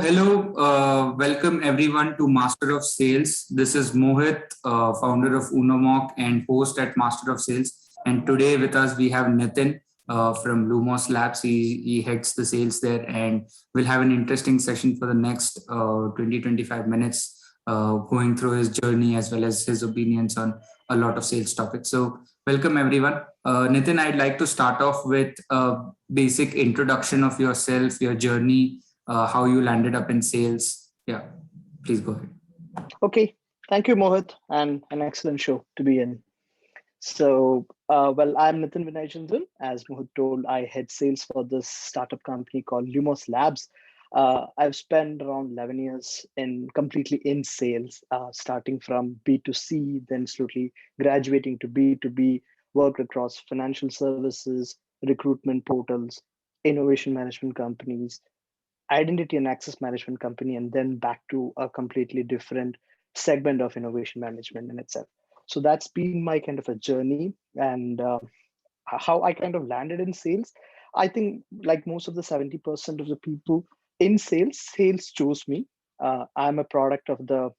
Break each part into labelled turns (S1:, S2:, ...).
S1: Hello, welcome everyone to Master of Sales. This is Mohit, founder of Unomoc and host at Master of Sales. And today with us we have Nitin from Lumos Labs. He heads the sales there, and we'll have an interesting session for the next 20-25 minutes, going through his journey as well as his opinions on a lot of sales topics. So, welcome everyone. Nitin, I'd like to start off with a basic introduction of yourself, your journey, how you landed up in sales. Yeah, please go ahead.
S2: Okay, thank you, Mohit, and an excellent show to be in. So, I'm Nitin Vinaychandran. As Mohit told, I head sales for this startup company called Lumos Labs. I've spent around 11 years in completely in sales, starting from B2C, then slowly graduating to B2B, worked across financial services, recruitment portals, innovation management companies, identity and access management company, and then back to a completely different segment of innovation management in itself. So that's been my kind of a journey, and how I kind of landed in sales. I think like most of the 70% of the people in sales, sales chose me. I'm a product of the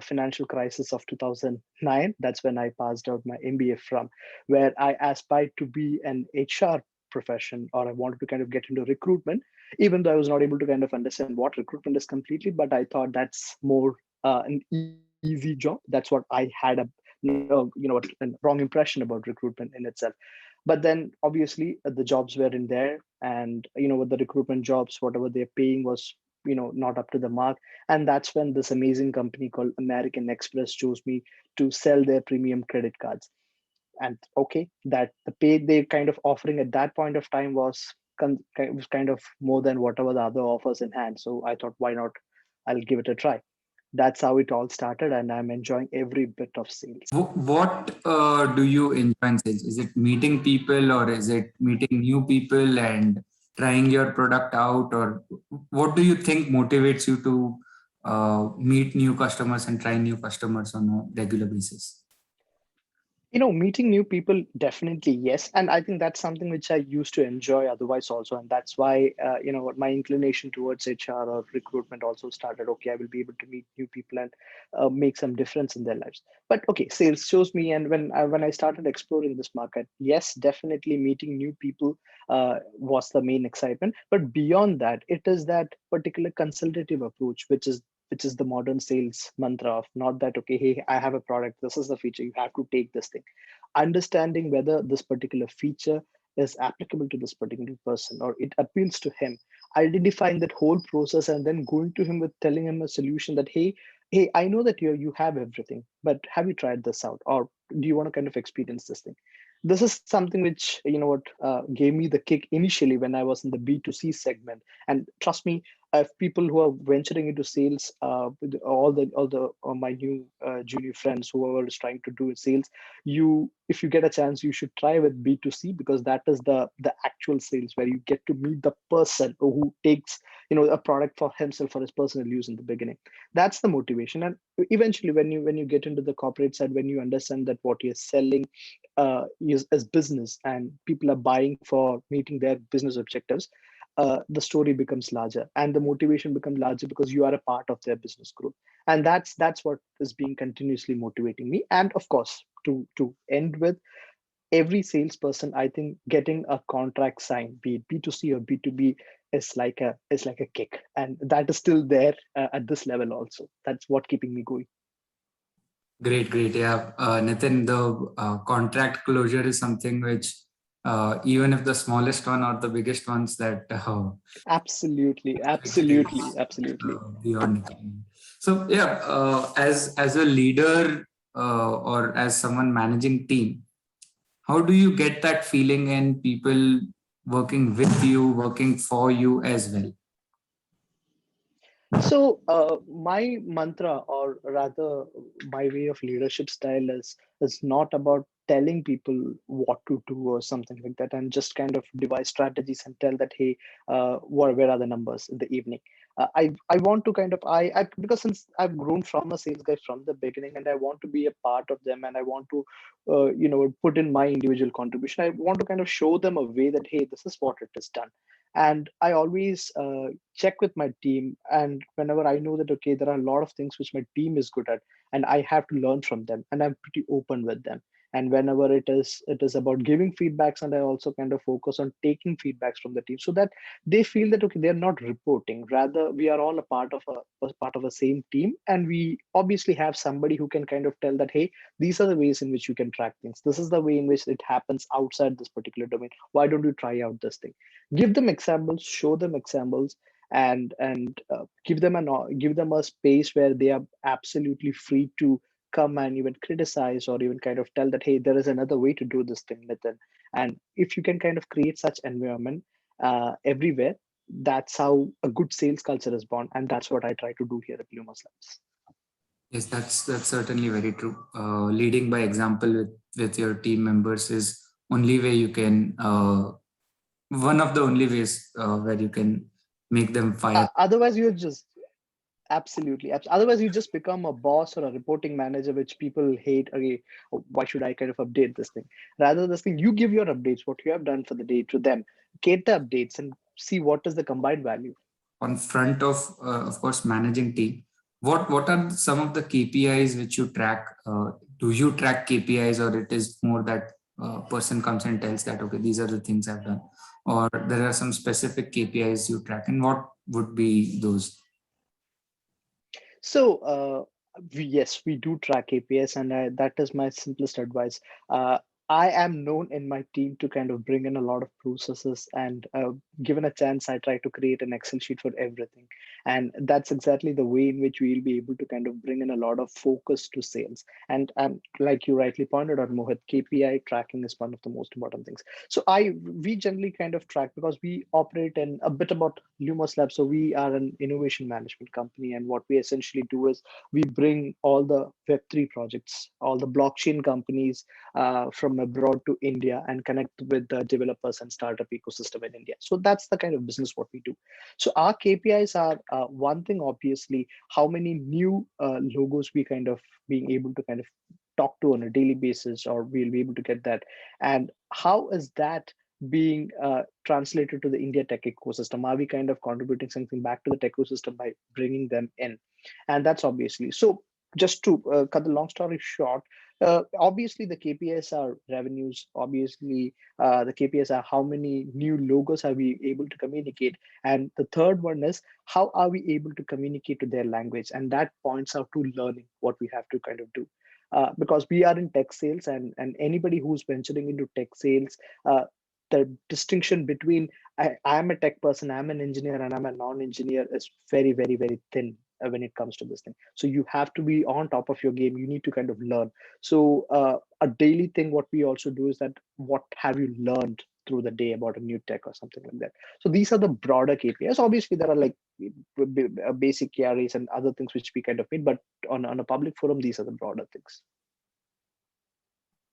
S2: financial crisis of 2009. That's when I passed out my MBA from, where I aspired to be an HR profession, or I wanted to kind of get into recruitment, even though I was not able to kind of understand what recruitment is completely. But I thought that's more an easy job. That's what I had a a wrong impression about recruitment in itself. But then obviously the jobs were in there, and with the recruitment jobs, whatever they're paying was not up to the mark. And that's when this amazing company called American Express chose me to sell their premium credit cards. And okay, that the pay they kind of offering at that point of time was kind of more than whatever the other offers in hand. So I thought, why not? I'll give it a try. That's how it all started, and I'm enjoying every bit of sales.
S1: What do you enjoy in sales? Is it meeting people, or is it meeting new people and trying your product out, or what do you think motivates you to meet new customers and try new customers on a regular basis?
S2: Meeting new people, definitely yes. And I think that's something which I used to enjoy otherwise also. And that's why, what my inclination towards HR or recruitment also started. Okay, I will be able to meet new people and make some difference in their lives. But okay, sales shows me. And when I started exploring this market, yes, definitely meeting new people was the main excitement. But beyond that, it is that particular consultative approach, which is the modern sales mantra of not that, okay, hey, I have a product, this is the feature, you have to take this thing. Understanding whether this particular feature is applicable to this particular person or it appeals to him, identifying that whole process and then going to him with telling him a solution that, hey, I know that you have everything, but have you tried this out, or do you want to kind of experience this thing? This is something which gave me the kick initially when I was in the B2C segment. And trust me, if people who are venturing into sales, with all the my new junior friends, whoever is trying to do sales, if you get a chance, you should try with B2C, because that is the actual sales where you get to meet the person who takes a product for himself for his personal use in the beginning. That's the motivation. And eventually, when you get into the corporate side, when you understand that what you're selling is as business, and people are buying for meeting their business objectives, the story becomes larger and the motivation becomes larger because you are a part of their business growth. And that's what is being continuously motivating me. And of course, to end with, every salesperson, I think getting a contract signed, be it B2C or B2B, is like a kick, and that is still there at this level also. That's what keeping me going.
S1: Great, great. Yeah, Nitin, the contract closure is something which, even if the smallest one or the biggest ones, that
S2: Absolutely, absolutely,
S1: extends
S2: absolutely.
S1: beyond economy. So yeah, as a leader, or as someone managing team, how do you get that feeling in people working with you, working for you as well?
S2: So, my mantra, or rather, my way of leadership style is not about telling people what to do or something like that, and just kind of devise strategies and tell that, hey, where are the numbers in the evening? I want to kind of I because since I've grown from a sales guy from the beginning, and I want to be a part of them, and I want to put in my individual contribution. I want to kind of show them a way that, hey, this is what it is done. And I always check with my team, and whenever I know that okay, there are a lot of things which my team is good at and I have to learn from them, and I'm pretty open with them. And whenever it is about giving feedbacks, and I also kind of focus on taking feedbacks from the team, so that they feel that okay, they're not reporting, rather we are all a part of a same team, and we obviously have somebody who can kind of tell that hey, these are the ways in which you can track things, this is the way in which it happens outside this particular domain, why don't you try out this thing? Give them examples, show them examples, and give them a space where they are absolutely free to come and even criticize or even kind of tell that hey, there is another way to do this thing, Nitin. And if you can kind of create such environment everywhere, that's how a good sales culture is born, and that's what I try to do here at Lumos Labs.
S1: Yes, that's certainly very true. Leading by example with your team members is only way you can, one of the only ways where you can make them fire.
S2: Otherwise, you're just absolutely. Otherwise, you just become a boss or a reporting manager, which people hate. Okay, why should I kind of update this thing? Rather, this thing, you give your updates, what you have done for the day to them, get the updates and see what is the combined value.
S1: On front of course, managing team, what are some of the KPIs which you track? Do you track KPIs, or it is more that person comes and tells that okay, these are the things I've done, or there are some specific KPIs you track, and what would be those?
S2: So, yes, we do track KPIs, and that is my simplest advice. I am known in my team to kind of bring in a lot of processes, and given a chance, I try to create an Excel sheet for everything. And that's exactly the way in which we'll be able to kind of bring in a lot of focus to sales. And like you rightly pointed out, Mohit, KPI tracking is one of the most important things. So we generally kind of track because we operate in a bit about Lumos Lab. So we are an innovation management company, and what we essentially do is we bring all the Web3 projects, all the blockchain companies from abroad to India and connect with the developers and startup ecosystem in India. So that's the kind of business what we do. So our KPIs are one thing, obviously, how many new logos we kind of being able to kind of talk to on a daily basis, or we'll be able to get that. And how is that being translated to the India tech ecosystem? Are we kind of contributing something back to the tech ecosystem by bringing them in? And that's obviously so. Just to cut the long story short, obviously the KPIs are revenues. Obviously, the KPIs are how many new logos are we able to communicate, and the third one is how are we able to communicate to their language, and that points out to learning what we have to kind of do. Because we are in tech sales, and anybody who's venturing into tech sales, the distinction between I am a tech person, I'm an engineer, and I'm a non-engineer is very, very, very thin when it comes to this thing. So you have to be on top of your game. You need to kind of learn. So a daily thing, what we also do is that what have you learned through the day about a new tech or something like that. So these are the broader KPIs. Obviously, there are like basic KRAs and other things which we kind of meet, but on a public forum, these are the broader things.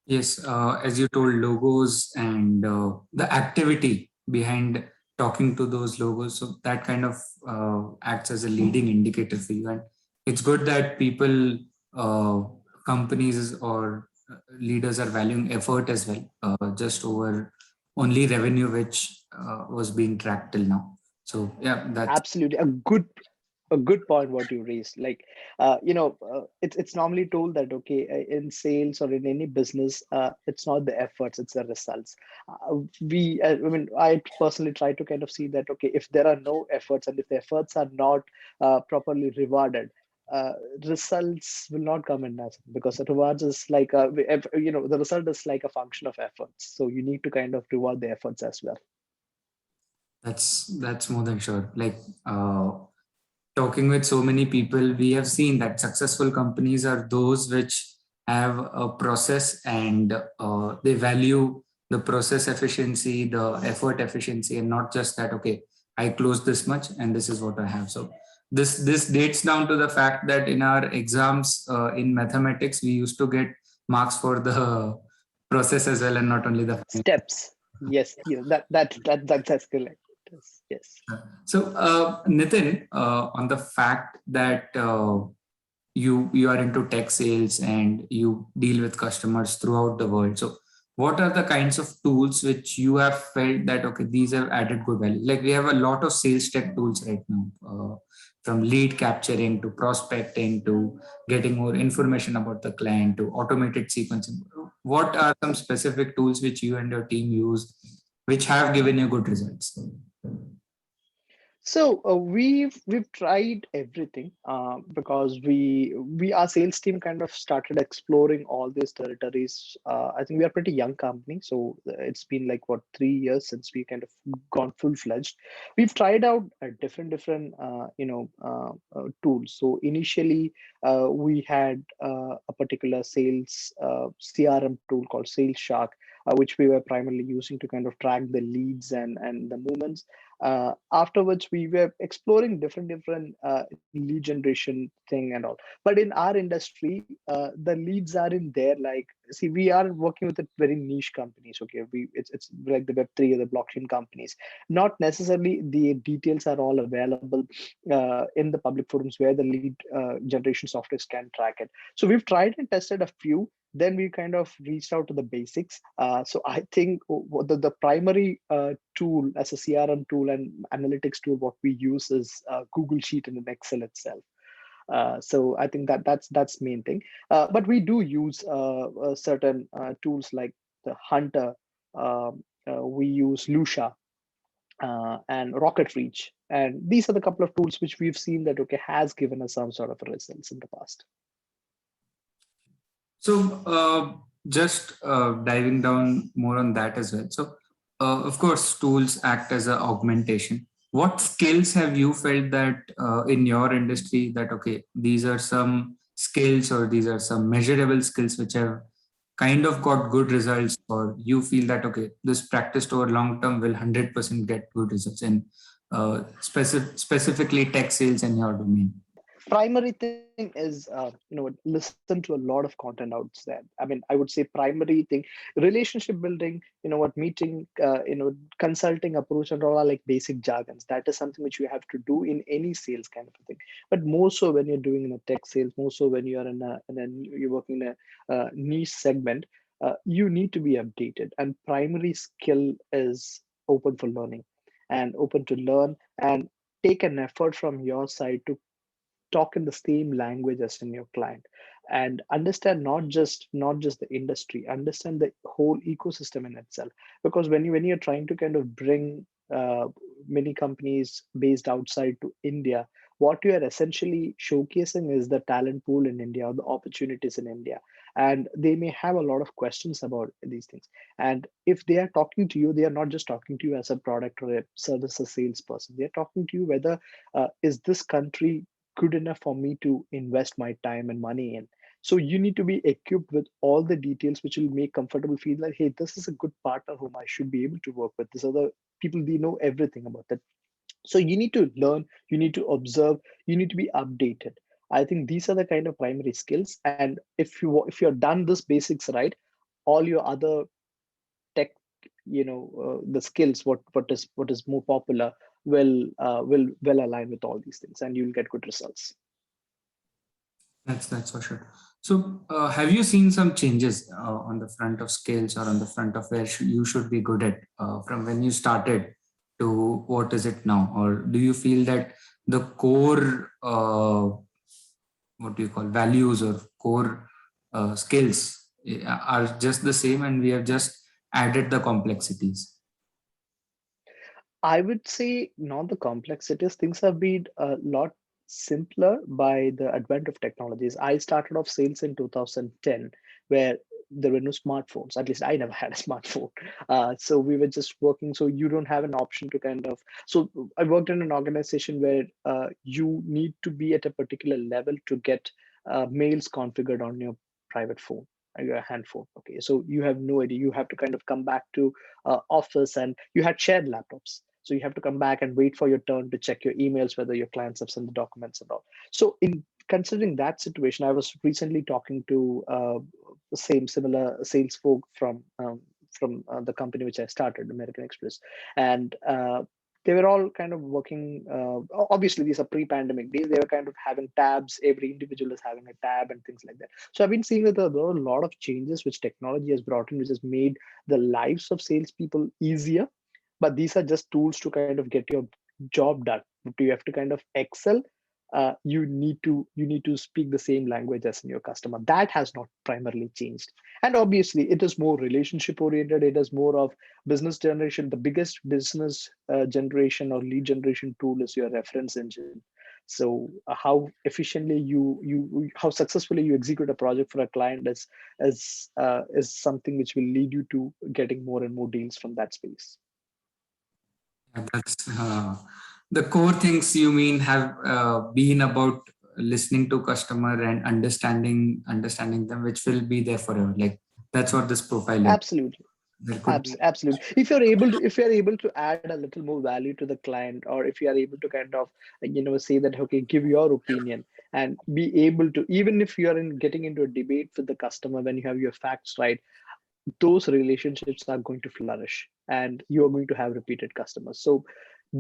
S1: Yes, as you told, logos and the activity behind talking to those logos, so that kind of acts as a leading indicator for you. And it's good that people, companies or leaders are valuing effort as well, just over only revenue, which was being tracked till now. So yeah, that's
S2: Absolutely a good point what you raised. Like it's normally told that okay, in sales or in any business, it's not the efforts, it's the results. I personally try to kind of see that okay, if there are no efforts and if the efforts are not properly rewarded, uh, results will not come in as, because the rewards is like the result is like a function of efforts, so you need to kind of reward the efforts as well.
S1: that's more than sure. Like talking with so many people, we have seen that successful companies are those which have a process, and they value the process efficiency, the effort efficiency, and not just that, okay, I closed this much and this is what I have. So this dates down to the fact that in our exams in mathematics, we used to get marks for the process as well, and not only the
S2: Steps. Yes, that's correct. Yes.
S1: So, Nitin, on the fact that you are into tech sales and you deal with customers throughout the world. So, what are the kinds of tools which you have felt that, okay, these have added good value? Like we have a lot of sales tech tools right now, from lead capturing to prospecting to getting more information about the client to automated sequencing. What are some specific tools which you and your team use which have given you good results?
S2: So we've tried everything because we our sales team kind of started exploring all these territories. I think we are a pretty young company, so it's been like what 3 years since we kind of gone full fledged. We've tried out different tools. So initially we had a particular sales CRM tool called Sales Shark, which we were primarily using to kind of track the leads and the movements. Afterwards we were exploring different lead generation thing and all, but in our industry the leads are in there. Like, see, we are working with a very niche companies. Okay, it's like the Web3 or the blockchain companies. Not necessarily the details are all available in the public forums where the lead generation softwares can track it. So we've tried and tested a few, then we kind of reached out to the basics. So I think the primary tool as a CRM tool and analytics tool, what we use is Google Sheet and an Excel itself. So I think that's main thing. But we do use certain tools like the Hunter. We use Lucia and Rocket Reach, and these are the couple of tools which we've seen that okay has given us some sort of results in the past.
S1: So, just diving down more on that as well. So, of course, tools act as an augmentation. What skills have you felt that in your industry that, okay, these are some skills or these are some measurable skills which have kind of got good results, or you feel that, okay, this practiced over long term will 100% get good results in specifically tech sales in your domain?
S2: Primary thing is listen to a lot of content out there. I mean, I would say primary thing, relationship building, meeting, consulting approach and all are like basic jargons. That is something which you have to do in any sales kind of a thing, but more so when you're doing in a tech sales, more so when you're you're working in a niche segment. You need to be updated, and primary skill is open for learning and open to learn, and take an effort from your side to talk in the same language as in your client, and understand not just the industry, understand the whole ecosystem in itself. Because when you're trying to kind of bring many companies based outside to India, what you are essentially showcasing is the talent pool in India or the opportunities in India, and they may have a lot of questions about these things. And if they are talking to you, they are not just talking to you as a product or a service or salesperson. They're talking to you whether is this country good enough for me to invest my time and money in. So you need to be equipped with all the details which will make comfortable feel like, hey, this is a good partner whom I should be able to work with. These are the people, they know everything about that. So you need to learn, you need to observe, you need to be updated. I think these are the kind of primary skills. And if you're done this basics right, all your other tech, the skills, what is more popular will well align with all these things, and you'll get good results.
S1: That's for sure. So, have you seen some changes on the front of skills or on the front of where you should be good at from when you started to what is it now? Or do you feel that the core, what do you call, values or core skills are just the same and we have just added the complexities?
S2: I would say not the complexities. Things have been a lot simpler by the advent of technologies. I started off sales in 2010, where there were no smartphones. At least I never had a smartphone. So we were just working. So you don't have an option to kind of. So I worked in an organization where you need to be at a particular level to get mails configured on your private phone, your hand phone. Okay, so you have no idea. You have to kind of come back to office, and you had shared laptops. So you have to come back and wait for your turn to check your emails, whether your clients have sent the documents and all. So in considering that situation, I was recently talking to the same similar sales folk from the company which I started, American Express, and they were all kind of working. Obviously, these are pre-pandemic days. They were kind of having tabs. Every individual is having a tab and things like that. So I've been seeing that there are a lot of changes which technology has brought in, which has made the lives of salespeople easier. But these are just tools to kind of get your job done. You have to kind of excel. You need to speak the same language as in your customer. That has not primarily changed. And obviously, it is more relationship oriented. It is more of business generation. The biggest business generation or lead generation tool is your reference engine. So how efficiently how successfully you execute a project for a client is something which will lead you to getting more and more deals from that space.
S1: Yeah, that's the core things you mean have been about listening to customer and understanding them, which will be there forever. Like that's what this profile is.
S2: Absolutely.
S1: There could be.
S2: Absolutely. If you're able to add a little more value to the client, or if you are able to kind of say that, okay, give your opinion and be able to, even if you are in getting into a debate with the customer, when you have your facts right, those relationships are going to flourish and you are going to have repeated customers. So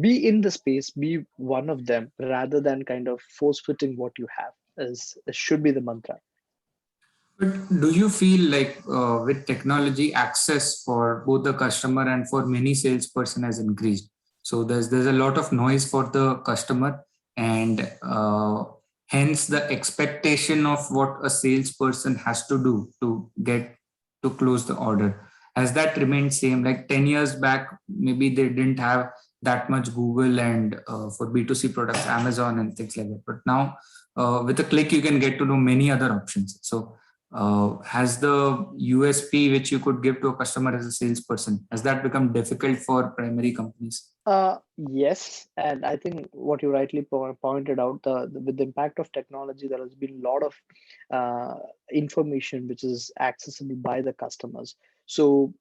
S2: be in the space, be one of them, rather than kind of force fitting what you have, is should be the mantra.
S1: But do you feel like with technology, access for both the customer and for many salesperson has increased? So there's a lot of noise for the customer, and hence the expectation of what a salesperson has to do to get to close the order. Has that remained same? Like 10 years back, maybe they didn't have that much Google and for B2C products, Amazon and things like that. But now with a click, you can get to know many other options. So has the USP which you could give to a customer as a salesperson, has that become difficult for primary companies?
S2: Yes, and I think what you rightly pointed out, with the impact of technology, there has been a lot of information which is accessible by the customers. So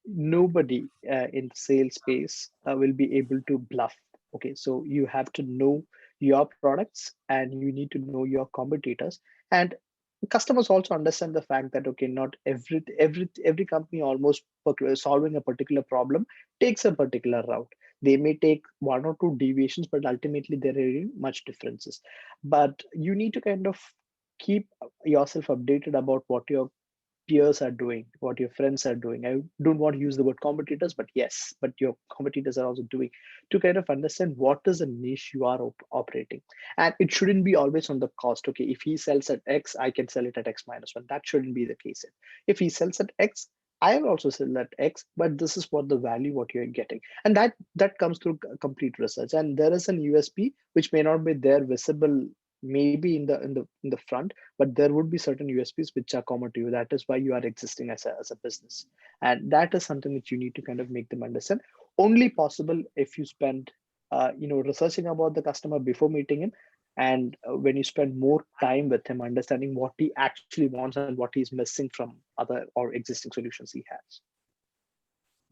S2: nobody in the sales space will be able to bluff. Okay, so you have to know your products and you need to know your competitors. And customers also understand the fact that, okay, not every company almost solving a particular problem takes a particular route. They may take one or two deviations, but ultimately there are much differences. But you need to kind of keep yourself updated about what your peers are doing, what your friends are doing. I don't want to use the word competitors, but yes, but your competitors are also doing, to kind of understand what is the niche you are operating. And it shouldn't be always on the cost. Okay, if he sells at X, I can sell it at X minus one. That shouldn't be the case. If he sells at X, I will also sell at X, but this is what the value what you're getting. And that comes through complete research. And there is an USP which may not be there visible maybe in the front, but there would be certain USPs which are common to you. That is why you are existing as a business. And that is something which you need to kind of make them understand. Only possible if you spend researching about the customer before meeting him, and when you spend more time with him understanding what he actually wants and what he's missing from other or existing solutions he has.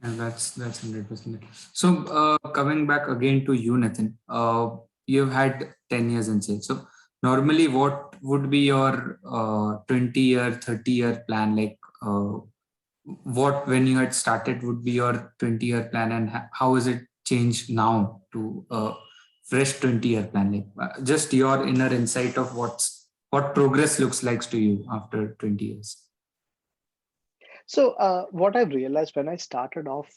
S1: And that's 100%. So coming back again to you, Nathan, you've had 10 years in sales. So normally, what would be your 20-year, 30-year plan? Like what when you had started would be your 20-year plan, and how has it changed now to a fresh 20-year plan? Like just your inner insight of what progress looks like to you after 20 years.
S2: So what I've realized when I started off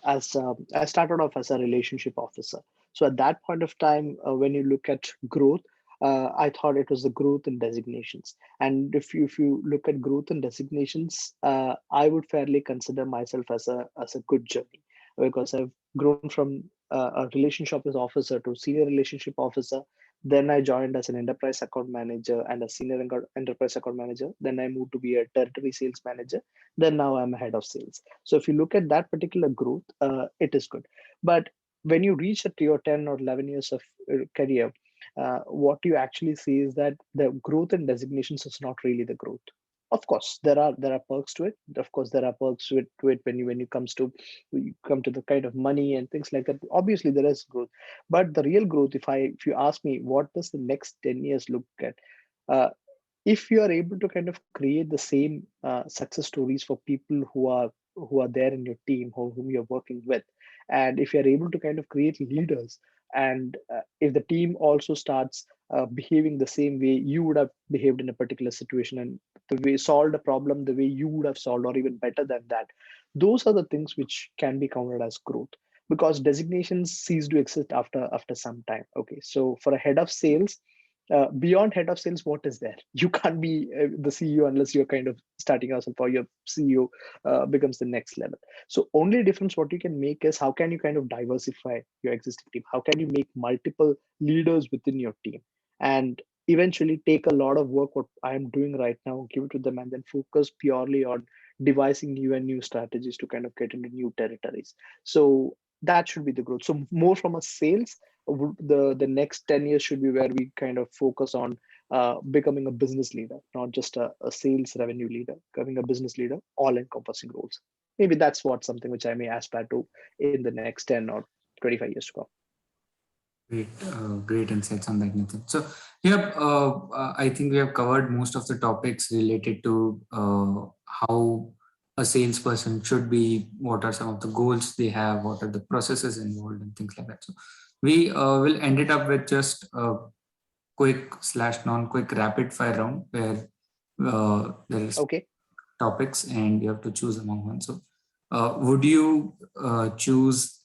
S2: as a relationship officer. So at that point of time, when you look at growth, I thought it was the growth in designations. And if you look at growth in designations, I would fairly consider myself as a good journey, because I've grown from a relationship officer to senior relationship officer. Then I joined as an enterprise account manager and a senior enterprise account manager. Then I moved to be a territory sales manager. Then now I'm a head of sales. So if you look at that particular growth, it is good. But when you reach at your 10 or 11 years of career, what you actually see is that the growth in designations is not really the growth. Of course, there are perks to it. Of course, there are perks to it when you come to the kind of money and things like that. Obviously, there is growth, but the real growth, if you ask me, what does the next 10 years look at? Uh, if you are able to kind of create the same success stories for people who are there in your team, whom you're working with, And if you're able to kind of create leaders, and if the team also starts behaving the same way you would have behaved in a particular situation, and the way solved a problem the way you would have solved or even better than that, those are the things which can be counted as growth, because designations cease to exist after some time. Okay, so for a head of sales, beyond head of sales, what is there? You can't be the CEO unless you're kind of starting yourself, or your CEO becomes the next level. So only difference what you can make is how can you kind of diversify your existing team? How can you make multiple leaders within your team? And eventually take a lot of work what I am doing right now, give it to them, and then focus purely on devising new and new strategies to kind of get into new territories. So that should be the growth. So more from a sales, the next 10 years should be where we kind of focus on becoming a business leader, not just a sales revenue leader, becoming a business leader, all encompassing roles. Maybe that's what something which I may aspire to in the next 10 or 25 years to come.
S1: Great insights on that, Nitin. So, yeah, I think we have covered most of the topics related to how a salesperson should be, what are some of the goals they have, what are the processes involved, and things like that. So, we will end it up with just a quick/non-quick rapid fire round where there is
S2: Okay.
S1: topics and you have to choose among one. So, would you choose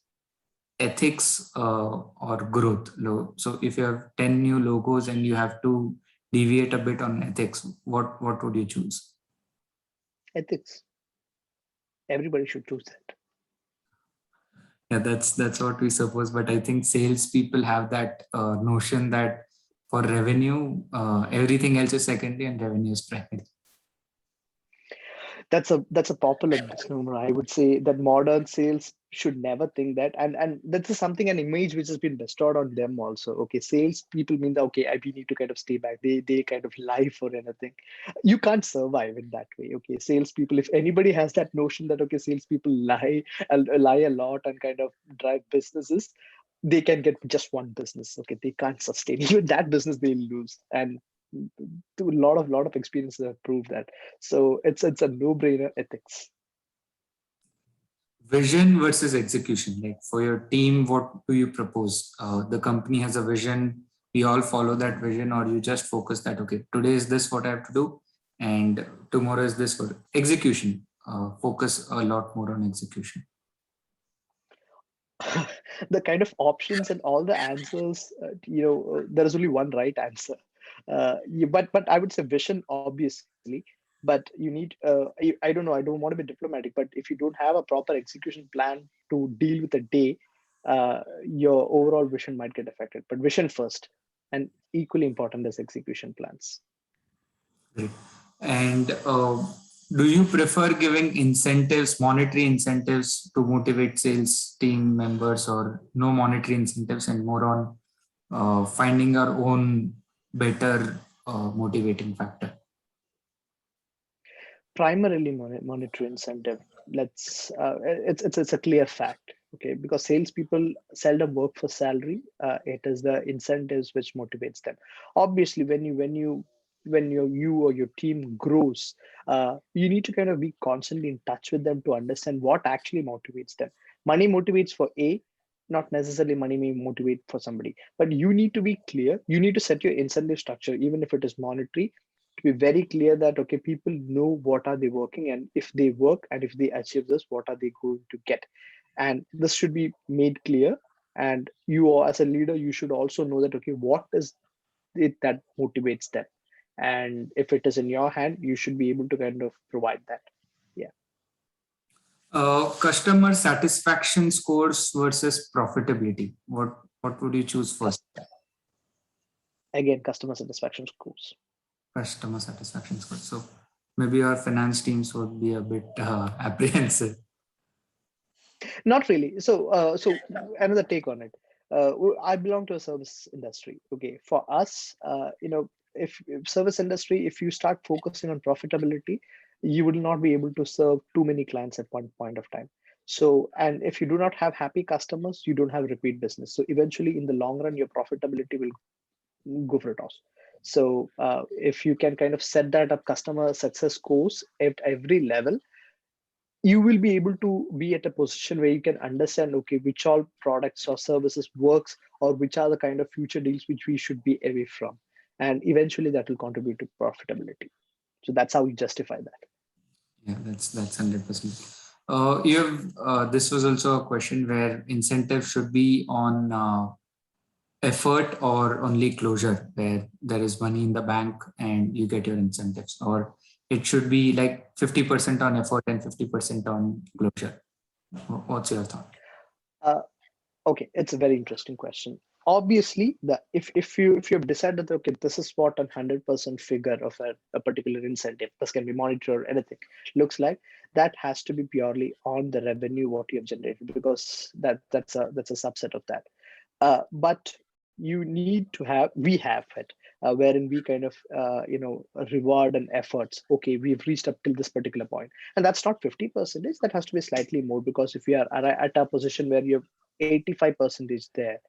S1: ethics or growth? So if you have 10 new logos and you have to deviate a bit on ethics, what would you choose?
S2: Ethics. Everybody should choose that.
S1: Yeah, that's what we suppose. But I think salespeople have that notion that for revenue, everything else is secondary and revenue is primary.
S2: That's a popular misnomer. I would say that modern sales should never think that, and this is something, an image which has been bestowed on them also. Okay, sales people mean that okay, we need to kind of stay back. They kind of lie for anything. You can't survive in that way. Okay, salespeople. If anybody has that notion that okay, salespeople lie a lot and kind of drive businesses, they can get just one business. Okay, they can't sustain even that business. They lose, and to a lot of experiences have proved that. So it's a no-brainer ethics.
S1: Vision versus execution. Like for your team, what do you propose? The company has a vision. We all follow that vision, or you just focus that okay, today is this what I have to do, and tomorrow is this for execution. Focus a lot more on execution.
S2: The kind of options and all the answers, there is only one right answer. But I would say vision, obviously. But you need, I don't know, I don't want to be diplomatic, but if you don't have a proper execution plan to deal with a day, your overall vision might get affected. But vision first, and equally important as execution plans.
S1: Great. And do you prefer giving incentives, monetary incentives to motivate sales team members, or no monetary incentives and more on finding our own better motivating factor?
S2: Primarily monetary incentive. It's a clear fact. Okay, because salespeople seldom work for salary. It is the incentives which motivates them. Obviously, when you or your team grows, you need to kind of be constantly in touch with them to understand what actually motivates them. Money motivates for A, not necessarily money may motivate for somebody. But you need to be clear. You need to set your incentive structure, even if it is monetary, to be very clear that okay, people know what are they working, and if they work and if they achieve this, what are they going to get. And this should be made clear, and you as a leader, you should also know that okay, what is it that motivates them, and if it is in your hand, you should be able to kind of provide that. Yeah.
S1: Customer satisfaction scores versus profitability. What would you choose first?
S2: Again, customer satisfaction scores.
S1: Customer satisfaction scores. So maybe our finance teams would be a bit apprehensive.
S2: Not really. So another take on it. I belong to a service industry. Okay, for us, if service industry, if you start focusing on profitability, you will not be able to serve too many clients at one point of time. So, and if you do not have happy customers, you don't have repeat business. So eventually, in the long run, your profitability will go for a toss. So if you can kind of set that up customer success scores at every level, you will be able to be at a position where you can understand, okay, which all products or services works, or which are the kind of future deals which we should be away from. And eventually that will contribute to profitability. So that's how we justify that.
S1: Yeah, that's 100%. You have this was also a question where incentive should be on effort or only closure, where there is money in the bank and you get your incentives, or it should be like 50% on effort and 50% on closure. What's your thought?
S2: Uh, Okay, it's a very interesting question. Obviously, if you've decided that, okay, this is what a 100% figure of a particular incentive, this can be monitored or anything, looks like, that has to be purely on the revenue what you have generated, because that's a subset of that. But you need to have, we have it, wherein we kind of reward and efforts. Okay, we've reached up till this particular point, and that's not 50%. That has to be slightly more, because if you are at a position where you have 85% there,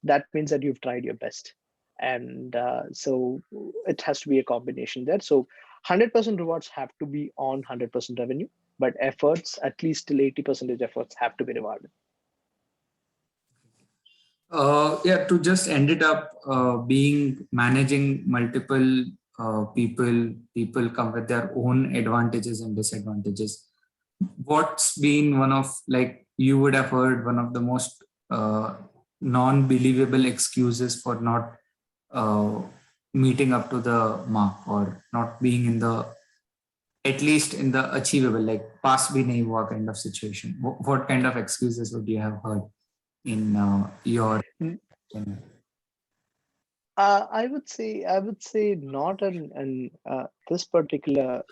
S2: that means that you've tried your best. And so it has to be a combination there. So 100% rewards have to be on 100% revenue, but efforts, at least till 80% efforts, have to be rewarded.
S1: Yeah, to just end it up, being managing multiple people come with their own advantages and disadvantages. What's been one of, like, you would have heard one of the most non-believable excuses for not uh, meeting up to the mark, or not being in the, at least in the achievable, like pass bhi nahi hua kind of situation? What kind of excuses would you have heard in your tenure?
S2: I would say not an this particular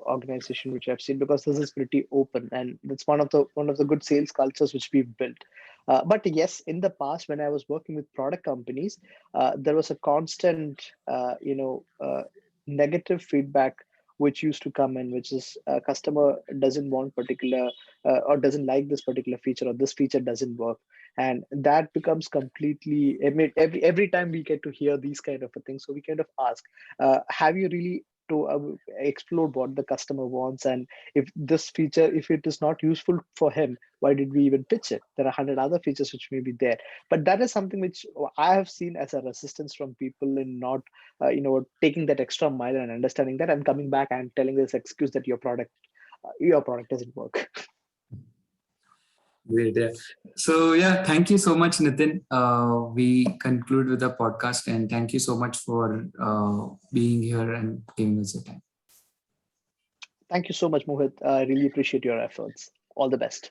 S2: organization which I've seen, because this is pretty open, and that's one of the good sales cultures which we've built. But yes, in the past when I was working with product companies, there was a constant, negative feedback which used to come in, which is a customer doesn't want particular, or doesn't like this particular feature, or this feature doesn't work. And that becomes completely, I mean, every time we get to hear these kind of a things, so we kind of ask, have you really to explore what the customer wants? And if this feature, if it is not useful for him, why did we even pitch it? There are 100 other features which may be there. But that is something which I have seen as a resistance from people in not taking that extra mile and understanding that, and coming back and telling this excuse that your product doesn't work.
S1: Great. Yeah. So yeah, thank you so much, Nitin. We conclude with the podcast, and thank you so much for being here and giving us your time.
S2: Thank you so much, Mohit. I really appreciate your efforts. All the best.